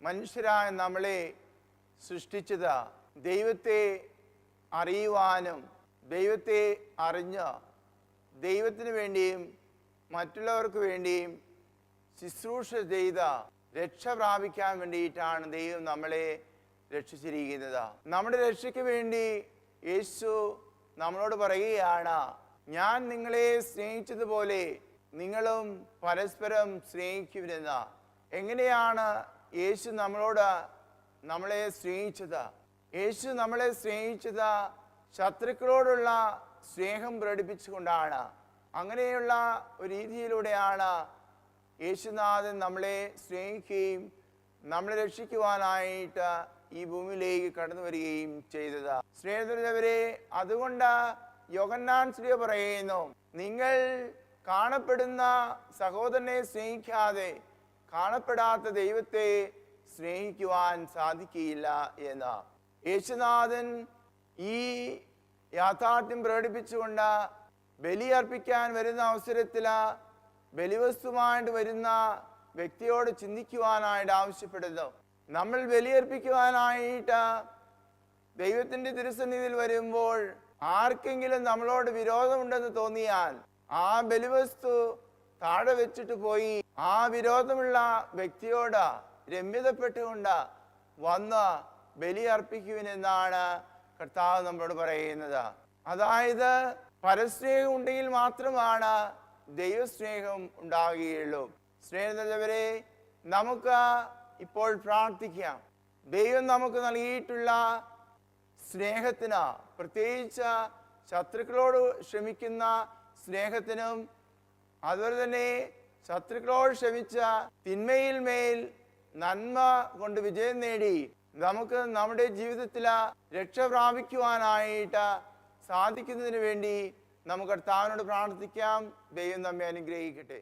മനുഷ്യരായ നമ്മളെ സൃഷ്ടിച്ചത് ദൈവത്തെ അറിയുവാനും ദൈവത്തെ അറിഞ്ഞ് ദൈവത്തിന് വേണ്ടിയും മറ്റുള്ളവർക്ക് വേണ്ടിയും ശുശ്രൂഷ ചെയ്ത രക്ഷ പ്രാപിക്കാൻ വേണ്ടിയിട്ടാണ് ദൈവം നമ്മളെ രക്ഷിച്ചിരിക്കുന്നത്. നമ്മുടെ രക്ഷയ്ക്ക് വേണ്ടി യേശു നമ്മളോട് പറയുകയാണ്, ഞാൻ നിങ്ങളെ സ്നേഹിച്ചതുപോലെ നിങ്ങളും പരസ്പരം സ്നേഹിക്കുവിനെന്ന്. എങ്ങനെയാണ് യേശു നമ്മളെ സ്നേഹിച്ചത്? യേശു നമ്മളെ സ്നേഹിച്ചത് ശത്രുക്കളോടുള്ള സ്നേഹം പ്രകടിപ്പിച്ചുകൊണ്ടാണ്. അങ്ങനെയുള്ള ഒരു രീതിയിലൂടെയാണ് യേശുനാഥൻ നമ്മളെ സ്നേഹിക്കുകയും നമ്മളെ രക്ഷിക്കുവാനായിട്ട് ഈ ഭൂമിയിലേക്ക് കടന്നു വരികയും ചെയ്തത്. സ്നേഹിതരെ, അതുകൊണ്ട് യോഹന്നാൻ ശ്ലീഹ പറയുന്നു, നിങ്ങൾ കാണപ്പെടുന്ന സഹോദരനെ സ്നേഹിക്കാതെ കാണപ്പെടാത്ത ദൈവത്തെ സ്നേഹിക്കുവാൻ സാധിക്കുകയില്ല എന്ന്. യേശുനാഥൻ ഈ യാഥാർത്ഥ്യം പ്രകടിപ്പിച്ചുകൊണ്ട് ബലിയർപ്പിക്കാൻ വരുന്ന അവസരത്തിൽ ബലിവസ്തുവായിട്ട് വരുന്ന വ്യക്തിയോട് ചിന്തിക്കുവാനായിട്ട് ആവശ്യപ്പെടുന്നു. നമ്മൾ ബലിയർപ്പിക്കുവാനായിട്ട് ദൈവത്തിൻ്റെ തിരുസന്നിധിയിൽ വരുമ്പോൾ ആർക്കെങ്കിലും നമ്മളോട് വിരോധമുണ്ടെന്ന് തോന്നിയാൽ ആ ബലിവസ്തു താഴെ വെച്ചിട്ട് പോയി ആ വിരോധമുള്ള വ്യക്തിയോട് രമ്യതപ്പെട്ടുകൊണ്ട് വന്ന് ബലിയർപ്പിക്കുവിനെന്നാണ് കർത്താവ് നമ്മളോട് പറയുന്നത്. അതായത് പരസ്നേഹം ഉണ്ടെങ്കിൽ മാത്രമാണ് ദൈവസ്നേഹം ഉണ്ടാകുകയുള്ളൂ. സ്നേഹിതരെ, നമുക്ക് ഇപ്പോൾ പ്രാർത്ഥിക്കാം. ദൈവം നമുക്ക് നൽകിയിട്ടുള്ള സ്നേഹത്തിന്, പ്രത്യേകിച്ച് ശത്രുക്കളോട് ക്ഷമിക്കുന്ന സ്നേഹത്തിനും അതുപോലെ തന്നെ ശത്രുക്കളോട് ക്ഷമിച്ച തിന്മയിൽ മേൽ നന്മ കൊണ്ട് വിജയം നേടി നമുക്ക് നമ്മുടെ ജീവിതത്തിൽ രക്ഷ പ്രാപിക്കുവാനായിട്ട് സാധിക്കുന്നതിന് വേണ്ടി നമുക്ക് കർത്താവിനോട് പ്രാർത്ഥിക്കാം. ദൈവം നമ്മെ അനുഗ്രഹിക്കട്ടെ.